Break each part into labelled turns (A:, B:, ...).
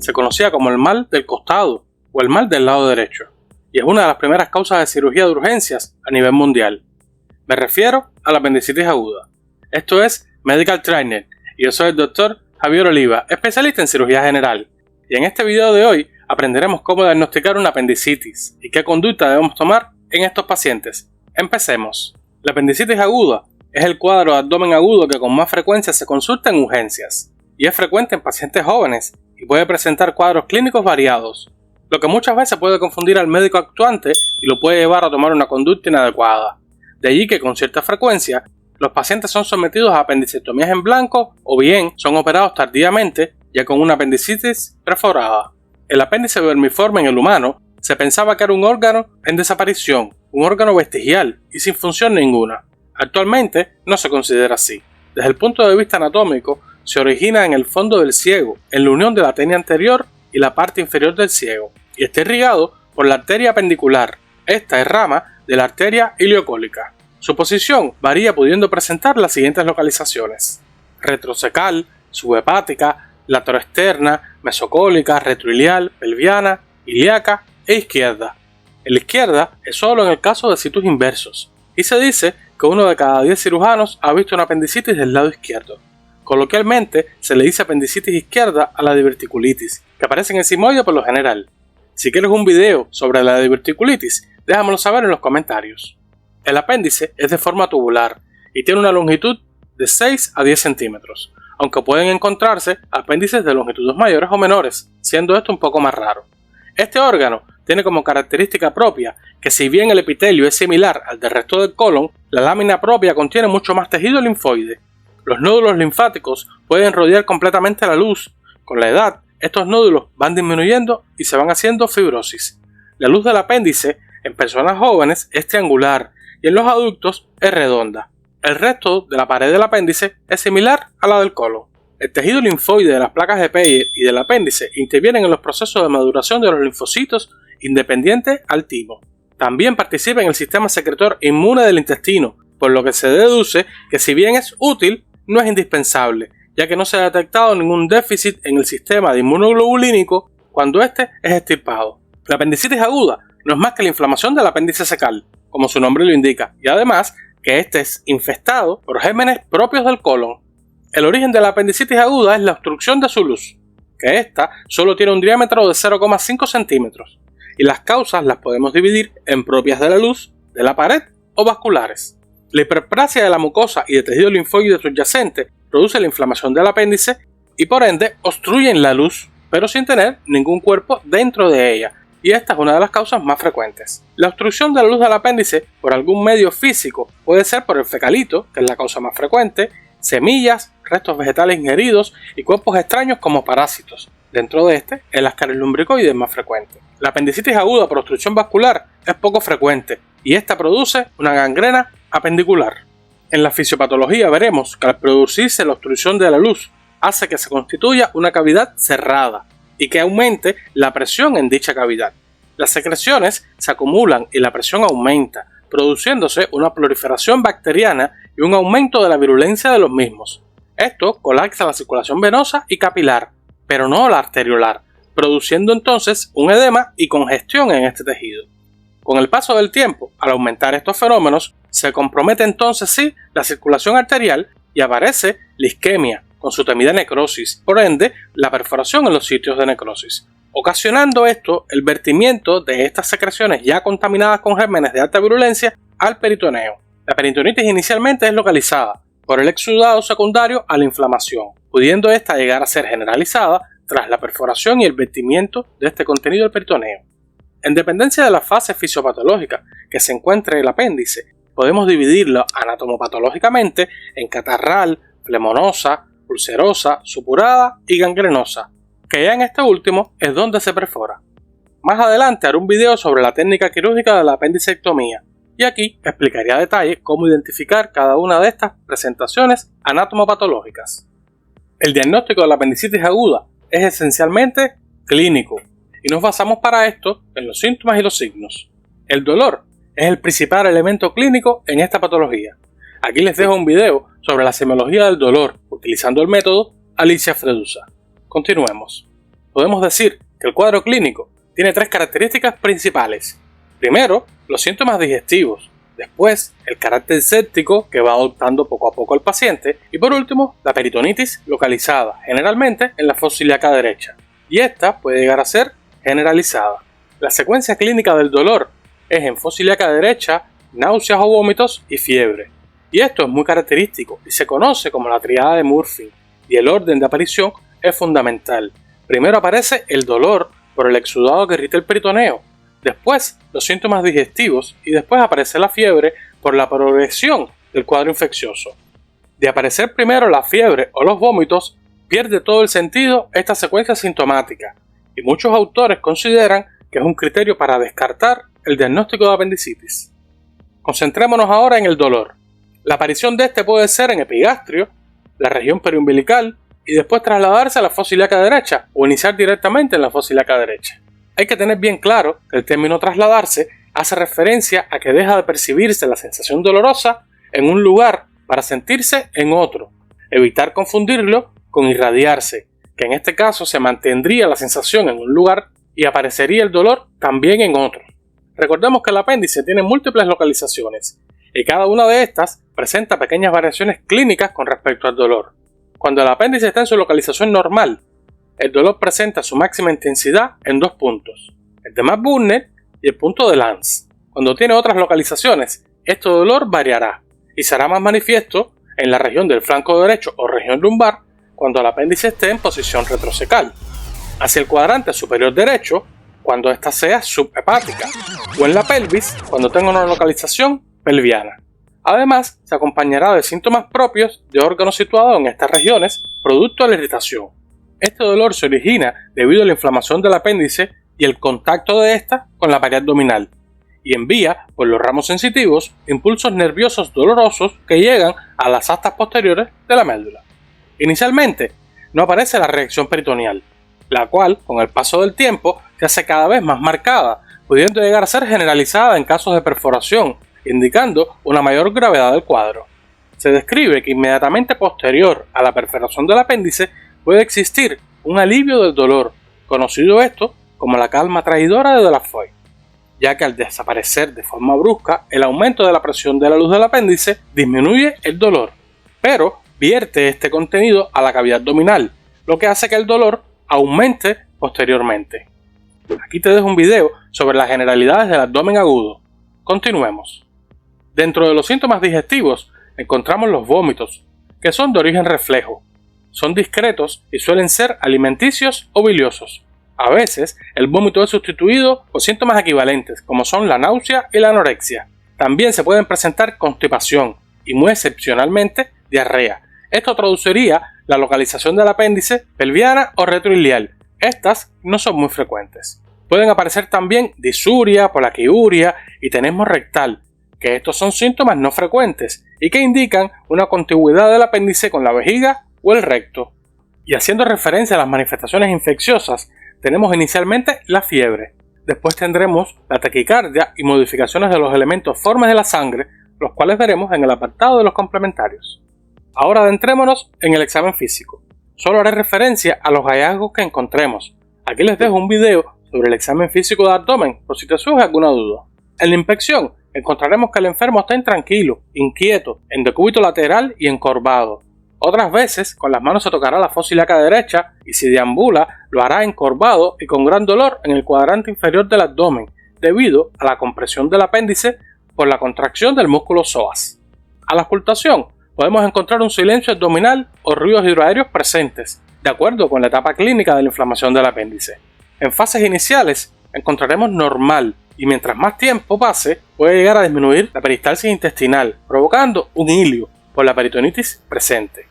A: se conocía como el mal del costado o el mal del lado derecho, y es una de las primeras causas de cirugía de urgencias a nivel mundial. Me refiero a la apendicitis aguda. Esto es Medical Trainer, y yo soy el Dr. Javier Oliva, especialista en cirugía general, y en este video de hoy aprenderemos cómo diagnosticar una apendicitis y qué conducta debemos tomar en estos pacientes. Empecemos. La apendicitis aguda es el cuadro de abdomen agudo que con más frecuencia se consulta en urgencias, y es frecuente en pacientes jóvenes y puede presentar cuadros clínicos variados, lo que muchas veces puede confundir al médico actuante y lo puede llevar a tomar una conducta inadecuada. De allí que con cierta frecuencia los pacientes son sometidos a apendicectomías en blanco o bien son operados tardíamente ya con una apendicitis perforada. El apéndice vermiforme en el humano se pensaba que era un órgano en desaparición, un órgano vestigial y sin función ninguna. Actualmente no se considera así. Desde el punto de vista anatómico, se origina en el fondo del ciego, en la unión de la tenia anterior y la parte inferior del ciego, y está irrigado por la arteria apendicular. Esta es rama de la arteria iliocólica. Su posición varía pudiendo presentar las siguientes localizaciones: retrocecal, subhepática, lateroexterna, mesocólica, retroilial, pelviana, ilíaca e izquierda. En la izquierda es solo en el caso de situs inversos, y se dice que 1 de cada 10 cirujanos ha visto una apendicitis del lado izquierdo. Coloquialmente se le dice apendicitis izquierda a la diverticulitis, que aparece en el sigmoide por lo general. Si quieres un video sobre la diverticulitis, déjamelo saber en los comentarios. El apéndice es de forma tubular y tiene una longitud de 6 a 10 centímetros, aunque pueden encontrarse apéndices de longitudes mayores o menores, siendo esto un poco más raro. Este órgano tiene como característica propia que si bien el epitelio es similar al del resto del colon, la lámina propia contiene mucho más tejido linfoide. Los nódulos linfáticos pueden rodear completamente la luz. Con la edad, estos nódulos van disminuyendo y se van haciendo fibrosis. La luz del apéndice en personas jóvenes es triangular y en los adultos es redonda. El resto de la pared del apéndice es similar a la del colon. El tejido linfoide de las placas de Peyer y del apéndice intervienen en los procesos de maduración de los linfocitos independiente al timo. También participa en el sistema secretor inmune del intestino, por lo que se deduce que si bien es útil, no es indispensable, ya que no se ha detectado ningún déficit en el sistema de inmunoglobulínico cuando éste es extirpado. La apendicitis aguda no es más que la inflamación del apéndice cecal, como su nombre lo indica, y además que este es infestado por gérmenes propios del colon. El origen de la apendicitis aguda es la obstrucción de su luz, que ésta solo tiene un diámetro de 0,5 centímetros, y las causas las podemos dividir en propias de la luz, de la pared o vasculares. La hiperplasia de la mucosa y de tejido linfoide subyacente produce la inflamación del apéndice y por ende obstruyen la luz, pero sin tener ningún cuerpo dentro de ella, y esta es una de las causas más frecuentes. La obstrucción de la luz del apéndice por algún medio físico puede ser por el fecalito, que es la causa más frecuente, semillas, restos vegetales ingeridos y cuerpos extraños como parásitos. Dentro de este, el ascaris lumbricoide es más frecuente. La apendicitis aguda por obstrucción vascular es poco frecuente y esta produce una gangrena apendicular. En la fisiopatología veremos que al producirse la obstrucción de la luz hace que se constituya una cavidad cerrada y que aumente la presión en dicha cavidad. Las secreciones se acumulan y la presión aumenta, produciéndose una proliferación bacteriana y un aumento de la virulencia de los mismos. Esto colapsa la circulación venosa y capilar, pero no la arteriolar, produciendo entonces un edema y congestión en este tejido. Con el paso del tiempo, al aumentar estos fenómenos, se compromete entonces sí la circulación arterial y aparece la isquemia, con su temida necrosis, por ende la perforación en los sitios de necrosis, ocasionando esto el vertimiento de estas secreciones ya contaminadas con gérmenes de alta virulencia al peritoneo. La peritonitis inicialmente es localizada por el exudado secundario a la inflamación, pudiendo esta llegar a ser generalizada tras la perforación y el vertimiento de este contenido del peritoneo. En dependencia de la fase fisiopatológica que se encuentre el apéndice, podemos dividirlo anatomopatológicamente en catarral, flemonosa, ulcerosa, supurada y gangrenosa, que ya en este último es donde se perfora. Más adelante haré un video sobre la técnica quirúrgica de la apendicectomía, y aquí explicaré a detalle cómo identificar cada una de estas presentaciones anatomopatológicas. El diagnóstico de la apendicitis aguda es esencialmente clínico, y nos basamos para esto en los síntomas y los signos. El dolor es el principal elemento clínico en esta patología. Aquí les dejo un video sobre la semiología del dolor, utilizando el método Alicia Fredusa. Continuemos. podemos decir que el cuadro clínico tiene tres características principales. Primero, los síntomas digestivos. Después, el carácter séptico que va adoptando poco a poco el paciente. Y por último, la peritonitis localizada, generalmente en la fosa ilíaca derecha. Y esta puede llegar a ser generalizada. La secuencia clínica del dolor es en fosa ilíaca derecha, náuseas o vómitos y fiebre. Y esto es muy característico y se conoce como la triada de Murphy. Y el orden de aparición es fundamental. Primero aparece el dolor por el exudado que irrita el peritoneo. Después, los síntomas digestivos y después aparece la fiebre por la progresión del cuadro infeccioso. De aparecer primero la fiebre o los vómitos, pierde todo el sentido esta secuencia sintomática y muchos autores consideran que es un criterio para descartar el diagnóstico de apendicitis. Concentrémonos ahora en el dolor. La aparición de este puede ser en epigastrio, la región periumbilical y después trasladarse a la fosa ilíaca derecha o iniciar directamente en la fosa ilíaca derecha. Hay que tener bien claro que el término trasladarse hace referencia a que deja de percibirse la sensación dolorosa en un lugar para sentirse en otro. Evitar confundirlo con irradiarse, que en este caso se mantendría la sensación en un lugar y aparecería el dolor también en otro. Recordemos que el apéndice tiene múltiples localizaciones y cada una de estas presenta pequeñas variaciones clínicas con respecto al dolor. Cuando el apéndice está en su localización normal, el dolor presenta su máxima intensidad en dos puntos, el de Matt-Burner y el punto de Lance. Cuando tiene otras localizaciones, este dolor variará y será más manifiesto en la región del flanco derecho o región lumbar cuando el apéndice esté en posición retrocecal, hacia el cuadrante superior derecho cuando ésta sea subhepática o en la pelvis cuando tenga una localización pelviana. Además, se acompañará de síntomas propios de órganos situados en estas regiones producto de la irritación. Este dolor se origina debido a la inflamación del apéndice y el contacto de ésta con la pared abdominal y envía por los ramos sensitivos impulsos nerviosos dolorosos que llegan a las astas posteriores de la médula. Inicialmente, no aparece la reacción peritoneal, la cual, con el paso del tiempo, se hace cada vez más marcada, pudiendo llegar a ser generalizada en casos de perforación, indicando una mayor gravedad del cuadro. Se describe que inmediatamente posterior a la perforación del apéndice puede existir un alivio del dolor, conocido esto como la calma traidora de Delafoy, ya que al desaparecer de forma brusca el aumento de la presión de la luz del apéndice disminuye el dolor, pero vierte este contenido a la cavidad abdominal, lo que hace que el dolor aumente posteriormente. Aquí te dejo un video sobre las generalidades del abdomen agudo. Continuemos. Dentro de los síntomas digestivos encontramos los vómitos, que son de origen reflejo. Son discretos y suelen ser alimenticios o biliosos. A veces, el vómito es sustituido por síntomas equivalentes, como son la náusea y la anorexia. También se pueden presentar constipación y, muy excepcionalmente, diarrea. Esto traduciría la localización del apéndice pelviana o retroilial. Estas no son muy frecuentes. Pueden aparecer también disuria, polaquiuria y tenesmo rectal, que estos son síntomas no frecuentes y que indican una contigüidad del apéndice con la vejiga o el recto. Y haciendo referencia a las manifestaciones infecciosas, tenemos inicialmente la fiebre. Después tendremos la taquicardia y modificaciones de los elementos formes de la sangre, los cuales veremos en el apartado de los complementarios. Ahora adentrémonos en el examen físico. Solo haré referencia a los hallazgos que encontremos. Aquí les dejo un video sobre el examen físico de abdomen por si te surge alguna duda. En la inspección encontraremos que el enfermo está intranquilo, inquieto, en decúbito lateral y encorvado. Otras veces con las manos se tocará la fosa ilíaca derecha y si deambula lo hará encorvado y con gran dolor en el cuadrante inferior del abdomen debido a la compresión del apéndice por la contracción del músculo psoas. A la auscultación podemos encontrar un silencio abdominal o ruidos hidroaéreos presentes, de acuerdo con la etapa clínica de la inflamación del apéndice. En fases iniciales encontraremos normal y mientras más tiempo pase puede llegar a disminuir la peristalsis intestinal, provocando un hilio por la peritonitis presente.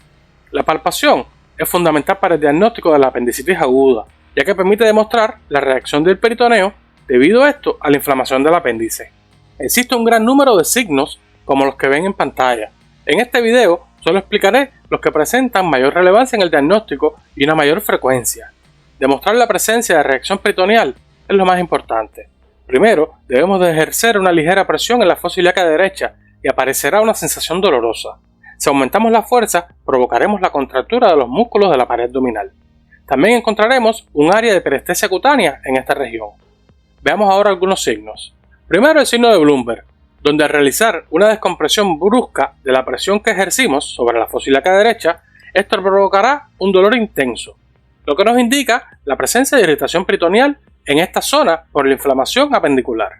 A: La palpación es fundamental para el diagnóstico de la apendicitis aguda, ya que permite demostrar la reacción del peritoneo debido a esto a la inflamación del apéndice. Existe un gran número de signos como los que ven en pantalla. En este video solo explicaré los que presentan mayor relevancia en el diagnóstico y una mayor frecuencia. Demostrar la presencia de reacción peritoneal es lo más importante. Primero, debemos de ejercer una ligera presión en la fosa ilíaca derecha y aparecerá una sensación dolorosa. Si aumentamos la fuerza, provocaremos la contractura de los músculos de la pared abdominal. También encontraremos un área de perestesia cutánea en esta región. Veamos ahora algunos signos. Primero, el signo de Bloomberg, donde al realizar una descompresión brusca de la presión que ejercimos sobre la fosa ilíaca derecha, esto provocará un dolor intenso, lo que nos indica la presencia de irritación peritoneal en esta zona por la inflamación apendicular.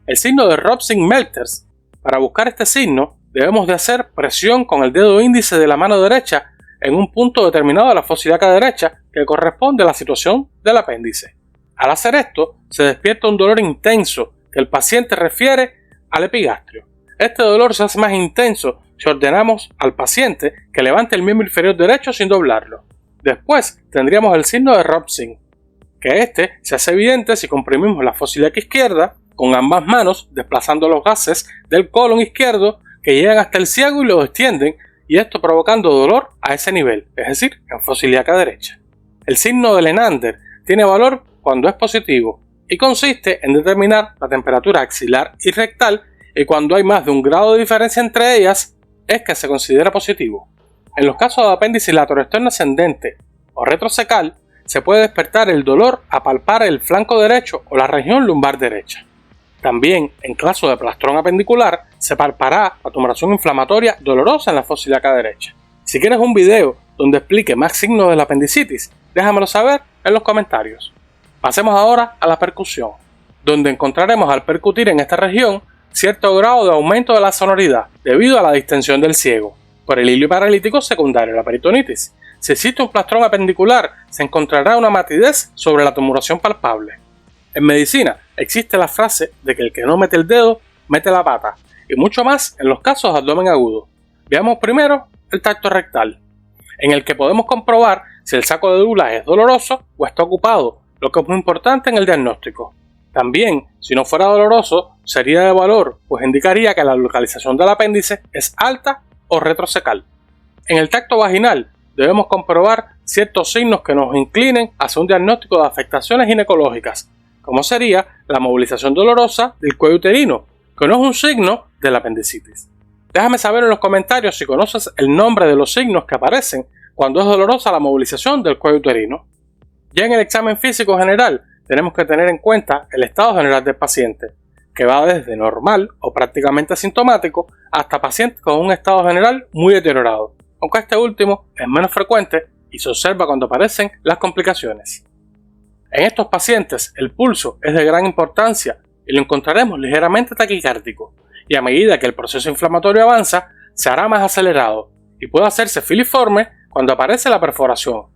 A: El signo de Robson-Melters. Para buscar este signo, debemos de hacer presión con el dedo índice de la mano derecha en un punto determinado de la fosa ilíaca derecha que corresponde a la situación del apéndice. Al hacer esto, se despierta un dolor intenso que el paciente refiere al epigastrio. Este dolor se hace más intenso si ordenamos al paciente que levante el miembro inferior derecho sin doblarlo. Después tendríamos el signo de Robson, que este se hace evidente si comprimimos la fosa ilíaca izquierda con ambas manos, desplazando los gases del colon izquierdo que llegan hasta el ciago y lo extienden, y esto provocando dolor a ese nivel, es decir, en fosa ilíaca derecha. El signo de Lenander tiene valor cuando es positivo y consiste en determinar la temperatura axilar y rectal, y cuando hay más de un grado de diferencia entre ellas es que se considera positivo. En los casos de apéndice externo ascendente o retrocecal se puede despertar el dolor a palpar el flanco derecho o la región lumbar derecha. También, en caso de plastrón apendicular, se palpará la tumoración inflamatoria dolorosa en la fosa ilíaca derecha. Si quieres un video donde explique más signos de la apendicitis, déjamelo saber en los comentarios. Pasemos ahora a la percusión, donde encontraremos al percutir en esta región cierto grado de aumento de la sonoridad debido a la distensión del ciego por el hilio paralítico secundario a la peritonitis. Si existe un plastrón apendicular, se encontrará una matidez sobre la tumoración palpable. En medicina existe la frase de que el que no mete el dedo, mete la pata, y mucho más en los casos de abdomen agudo. Veamos primero el tacto rectal, en el que podemos comprobar si el saco de Douglas es doloroso o está ocupado, lo que es muy importante en el diagnóstico. También, si no fuera doloroso, sería de valor, pues indicaría que la localización del apéndice es alta o retrocecal. En el tacto vaginal debemos comprobar ciertos signos que nos inclinen hacia un diagnóstico de afectaciones ginecológicas, como sería la movilización dolorosa del cuello uterino, que no es un signo de la apendicitis. Déjame saber en los comentarios si conoces el nombre de los signos que aparecen cuando es dolorosa la movilización del cuello uterino. Ya en el examen físico general tenemos que tener en cuenta el estado general del paciente, que va desde normal o prácticamente asintomático hasta pacientes con un estado general muy deteriorado, aunque este último es menos frecuente y se observa cuando aparecen las complicaciones. En estos pacientes el pulso es de gran importancia y lo encontraremos ligeramente taquicárdico, y a medida que el proceso inflamatorio avanza se hará más acelerado y puede hacerse filiforme cuando aparece la perforación.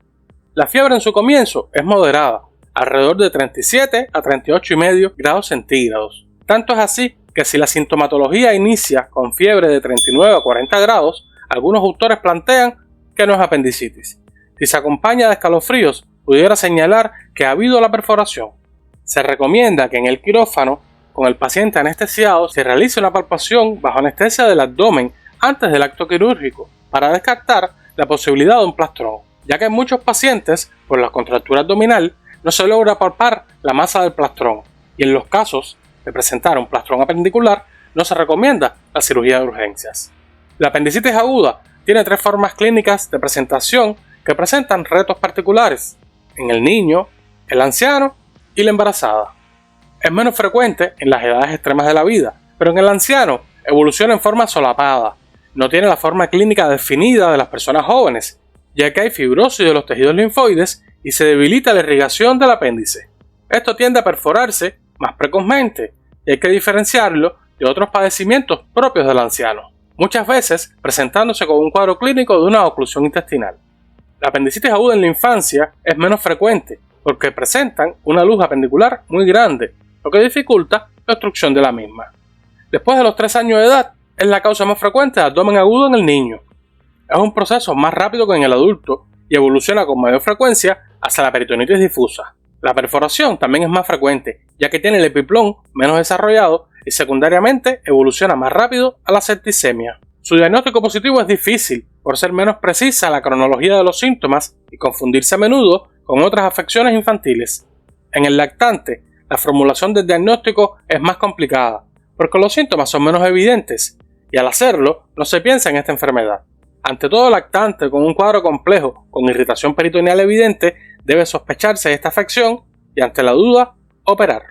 A: La fiebre en su comienzo es moderada, alrededor de 37 a 38,5 grados centígrados. Tanto es así que si la sintomatología inicia con fiebre de 39 a 40 grados, algunos autores plantean que no es apendicitis. Si se acompaña de escalofríos, pudiera señalar que ha habido la perforación. Se recomienda que en el quirófano, con el paciente anestesiado, se realice una palpación bajo anestesia del abdomen antes del acto quirúrgico para descartar la posibilidad de un plastrón, ya que en muchos pacientes, por la contractura abdominal, no se logra palpar la masa del plastrón, y en los casos de presentar un plastrón apendicular no se recomienda la cirugía de urgencias. La apendicitis aguda tiene 3 formas clínicas de presentación que presentan retos particulares en el niño, el anciano y la embarazada. Es menos frecuente en las edades extremas de la vida, pero en el anciano evoluciona en forma solapada. No tiene la forma clínica definida de las personas jóvenes, ya que hay fibrosis de los tejidos linfoides y se debilita la irrigación del apéndice. Esto tiende a perforarse más precozmente y hay que diferenciarlo de otros padecimientos propios del anciano, muchas veces presentándose con un cuadro clínico de una oclusión intestinal. La apendicitis aguda en la infancia es menos frecuente porque presentan una luz apendicular muy grande, lo que dificulta la obstrucción de la misma. Después de los 3 años de edad, es la causa más frecuente de abdomen agudo en el niño. Es un proceso más rápido que en el adulto y evoluciona con mayor frecuencia hacia la peritonitis difusa. La perforación también es más frecuente, ya que tiene el epiplón menos desarrollado y secundariamente evoluciona más rápido a la septicemia. Su diagnóstico positivo es difícil por ser menos precisa la cronología de los síntomas y confundirse a menudo con otras afecciones infantiles. En el lactante, la formulación del diagnóstico es más complicada, porque los síntomas son menos evidentes y al hacerlo no se piensa en esta enfermedad. Ante todo lactante con un cuadro complejo con irritación peritoneal evidente debe sospecharse de esta afección y, ante la duda, operar.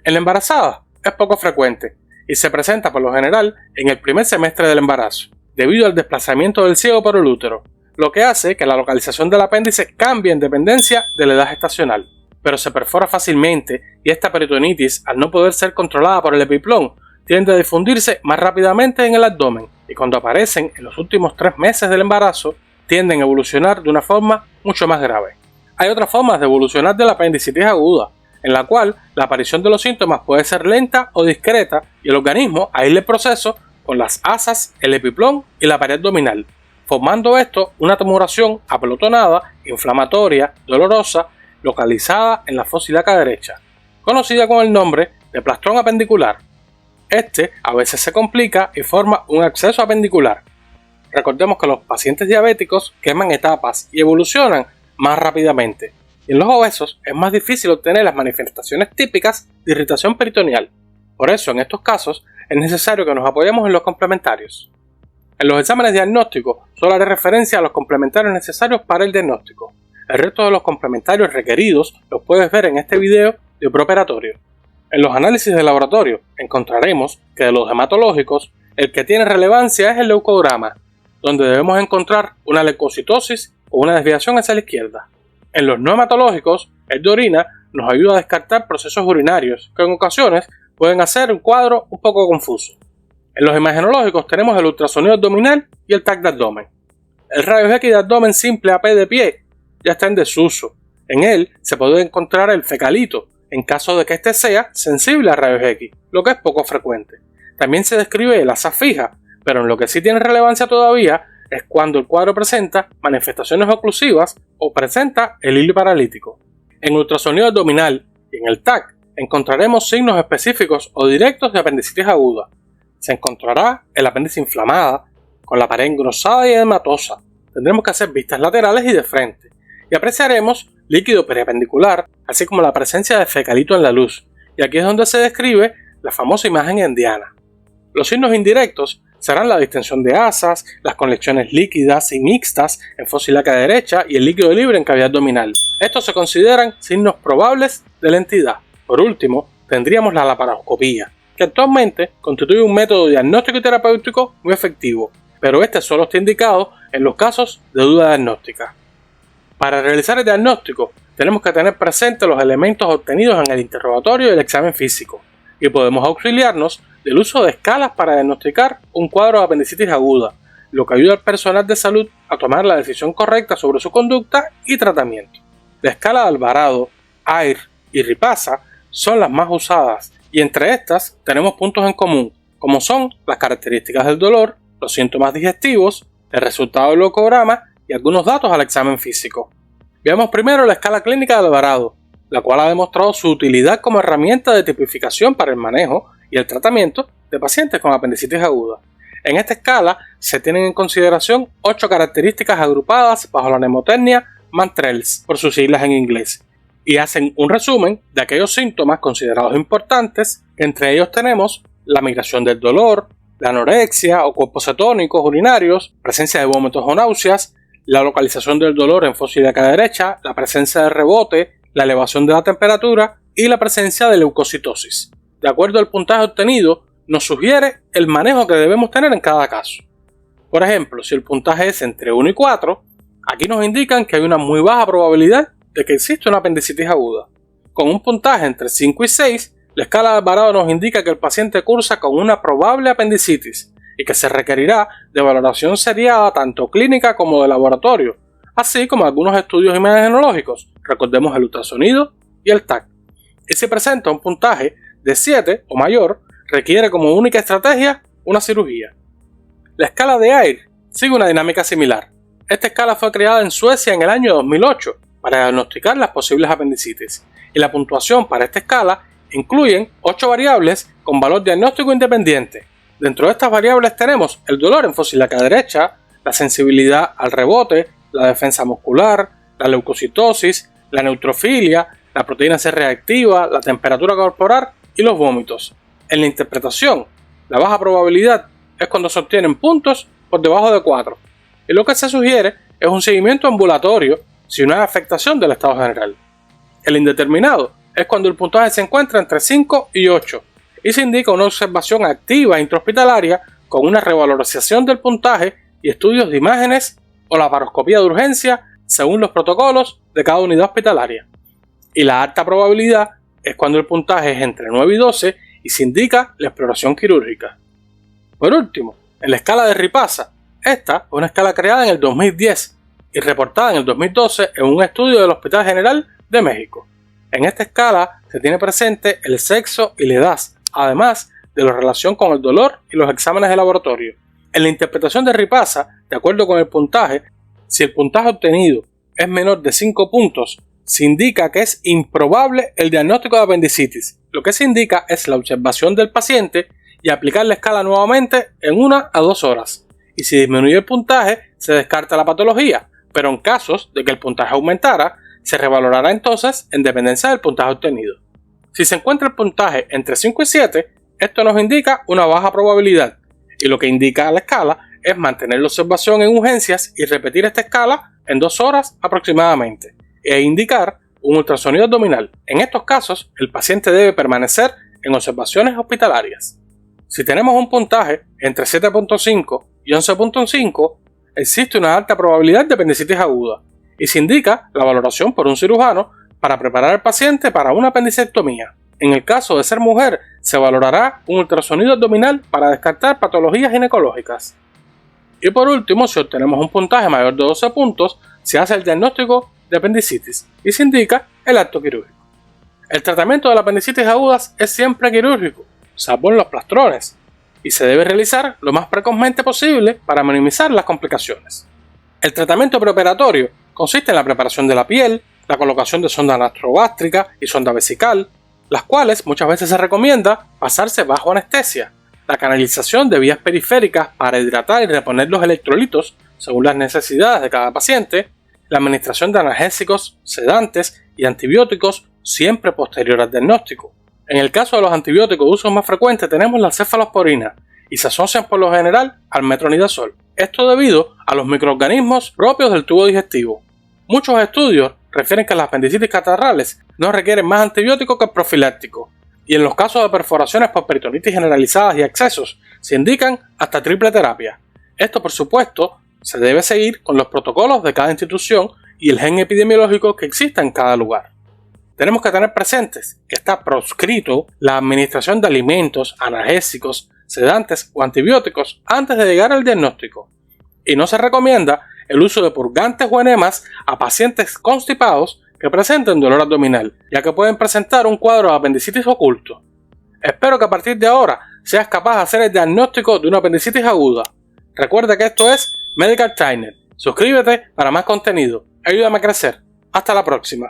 A: En la embarazada es poco frecuente y se presenta por lo general en el primer semestre del embarazo, debido al desplazamiento del ciego por el útero, lo que hace que la localización del apéndice cambie en dependencia de la edad gestacional, pero se perfora fácilmente y esta peritonitis, al no poder ser controlada por el epiplón, tiende a difundirse más rápidamente en el abdomen y cuando aparecen en los últimos 3 meses del embarazo, tienden a evolucionar de una forma mucho más grave. Hay otras formas de evolucionar de la apendicitis aguda, en la cual la aparición de los síntomas puede ser lenta o discreta y el organismo aísla el proceso con las asas, el epiplón y la pared abdominal, formando esto una tumoración apelotonada, inflamatoria, dolorosa, localizada en la fosa ilíaca derecha, conocida con el nombre de plastrón apendicular. Este a veces se complica y forma un absceso apendicular. Recordemos que los pacientes diabéticos queman etapas y evolucionan más rápidamente. Y en los obesos es más difícil obtener las manifestaciones típicas de irritación peritoneal. Por eso, en estos casos, es necesario que nos apoyemos en los complementarios. En los exámenes diagnósticos solo haré referencia a los complementarios necesarios para el diagnóstico. El resto de los complementarios requeridos los puedes ver en este video de preoperatorio. En los análisis de laboratorio encontraremos que de los hematológicos, el que tiene relevancia es el leucograma, donde debemos encontrar una leucocitosis o una desviación hacia la izquierda. En los no hematológicos, el de orina nos ayuda a descartar procesos urinarios que en ocasiones pueden hacer un cuadro un poco confuso. En los imagenológicos tenemos el ultrasonido abdominal y el TAC de abdomen. El rayos X de abdomen simple AP de pie ya está en desuso. En él se puede encontrar el fecalito, en caso de que éste sea sensible a rayos X, lo que es poco frecuente. También se describe el asa fija, pero en lo que sí tiene relevancia todavía es cuando el cuadro presenta manifestaciones oclusivas o presenta el hilo paralítico. En ultrasonido abdominal y en el TAC encontraremos signos específicos o directos de apendicitis aguda. Se encontrará el apéndice inflamada, con la pared engrosada y edematosa. Tendremos que hacer vistas laterales y de frente. Y apreciaremos líquido periapendicular, así como la presencia de fecalito en la luz. Y aquí es donde se describe la famosa imagen endiana. Los signos indirectos serán la distensión de asas, las conexiones líquidas y mixtas en fosa ilíaca derecha y el líquido libre en cavidad abdominal. Estos se consideran signos probables de la entidad. Por último, tendríamos la laparoscopía, que actualmente constituye un método diagnóstico y terapéutico muy efectivo, pero este solo está indicado en los casos de duda diagnóstica. Para realizar el diagnóstico, tenemos que tener presentes los elementos obtenidos en el interrogatorio y el examen físico, y podemos auxiliarnos del uso de escalas para diagnosticar un cuadro de apendicitis aguda, lo que ayuda al personal de salud a tomar la decisión correcta sobre su conducta y tratamiento. La escala de Alvarado, Ayr y Ripasa son las más usadas, y entre estas tenemos puntos en común, como son las características del dolor, los síntomas digestivos, el resultado del leucograma y algunos datos al examen físico. Veamos primero la escala clínica de Alvarado, la cual ha demostrado su utilidad como herramienta de tipificación para el manejo y el tratamiento de pacientes con apendicitis aguda. En esta escala se tienen en consideración 8 características agrupadas bajo la mnemotecnia MANTRELS, por sus siglas en inglés, y hacen un resumen de aquellos síntomas considerados importantes. Entre ellos tenemos la migración del dolor, la anorexia o cuerpos cetónicos urinarios, presencia de vómitos o náuseas, la localización del dolor en fosa ilíaca derecha, la presencia de rebote, la elevación de la temperatura y la presencia de leucocitosis. De acuerdo al puntaje obtenido, nos sugiere el manejo que debemos tener en cada caso. Por ejemplo, si el puntaje es entre 1 y 4, aquí nos indican que hay una muy baja probabilidad de que existe una apendicitis aguda. Con un puntaje entre 5 y 6, la escala de Alvarado nos indica que el paciente cursa con una probable apendicitis y que se requerirá de valoración seriada tanto clínica como de laboratorio, así como algunos estudios imagenológicos, recordemos el ultrasonido y el TAC. Y si presenta un puntaje de 7 o mayor, requiere como única estrategia una cirugía. La escala de Ayr sigue una dinámica similar. Esta escala fue creada en Suecia en el año 2008 para diagnosticar las posibles apendicitis, y la puntuación para esta escala incluyen 8 variables con valor diagnóstico independiente. Dentro de estas variables tenemos el dolor en fosa ilíaca derecha, la sensibilidad al rebote, la defensa muscular, la leucocitosis, la neutrofilia, la proteína C reactiva, la temperatura corporal y los vómitos. En la interpretación, la baja probabilidad es cuando se obtienen puntos por debajo de 4, y lo que se sugiere es un seguimiento ambulatorio si no hay afectación del estado general. El indeterminado es cuando el puntaje se encuentra entre 5 y 8 y se indica una observación activa intrahospitalaria con una revalorización del puntaje y estudios de imágenes o laparoscopía de urgencia según los protocolos de cada unidad hospitalaria. Y la alta probabilidad es cuando el puntaje es entre 9 y 12 y se indica la exploración quirúrgica. Por último, en la escala de Ripasa, esta es una escala creada en el 2010 y reportada en el 2012 en un estudio del Hospital General de México. En esta escala se tiene presente el sexo y la edad, además de la relación con el dolor y los exámenes de laboratorio. En la interpretación de Ripasa, de acuerdo con el puntaje, si el puntaje obtenido es menor de 5 puntos, se indica que es improbable el diagnóstico de apendicitis. Lo que se indica es la observación del paciente y aplicar la escala nuevamente en 1 a 2 horas. Y si disminuye el puntaje, se descarta la patología, pero en casos de que el puntaje aumentara, se revalorará entonces en dependencia del puntaje obtenido. Si se encuentra el puntaje entre 5 y 7, esto nos indica una baja probabilidad, y lo que indica la escala es mantener la observación en urgencias y repetir esta escala en 2 horas aproximadamente, e indicar un ultrasonido abdominal. En estos casos, el paciente debe permanecer en observaciones hospitalarias. Si tenemos un puntaje entre 7.5 y 11.5, existe una alta probabilidad de apendicitis aguda y se indica la valoración por un cirujano para preparar al paciente para una apendicectomía. En el caso de ser mujer, se valorará un ultrasonido abdominal para descartar patologías ginecológicas. Y por último, si obtenemos un puntaje mayor de 12 puntos, se hace el diagnóstico de apendicitis y se indica el acto quirúrgico. El tratamiento de la apendicitis agudas es siempre quirúrgico, salvo en los plastrones, y se debe realizar lo más precozmente posible para minimizar las complicaciones. El tratamiento preoperatorio consiste en la preparación de la piel, la colocación de sonda nastrogástrica y sonda vesical, las cuales muchas veces se recomienda pasarse bajo anestesia, la canalización de vías periféricas para hidratar y reponer los electrolitos según las necesidades de cada paciente, la administración de analgésicos, sedantes y antibióticos siempre posterior al diagnóstico. En el caso de los antibióticos de uso más frecuente tenemos la cefalosporina y se asocian por lo general al metronidazol. Esto debido a los microorganismos propios del tubo digestivo. Muchos estudios refieren que las apendicitis catarrales no requieren más antibióticos que el profiláctico, y en los casos de perforaciones por peritonitis generalizadas y excesos se indican hasta triple terapia. Esto, por supuesto, se debe seguir con los protocolos de cada institución y el gen epidemiológico que exista en cada lugar. Tenemos que tener presentes que está proscrito la administración de alimentos, analgésicos, sedantes o antibióticos antes de llegar al diagnóstico, y no se recomienda el uso de purgantes o enemas a pacientes constipados que presenten dolor abdominal, ya que pueden presentar un cuadro de apendicitis oculto. Espero que a partir de ahora seas capaz de hacer el diagnóstico de una apendicitis aguda. Recuerda que esto es Medical Trainer. Suscríbete para más contenido. Ayúdame a crecer. Hasta la próxima.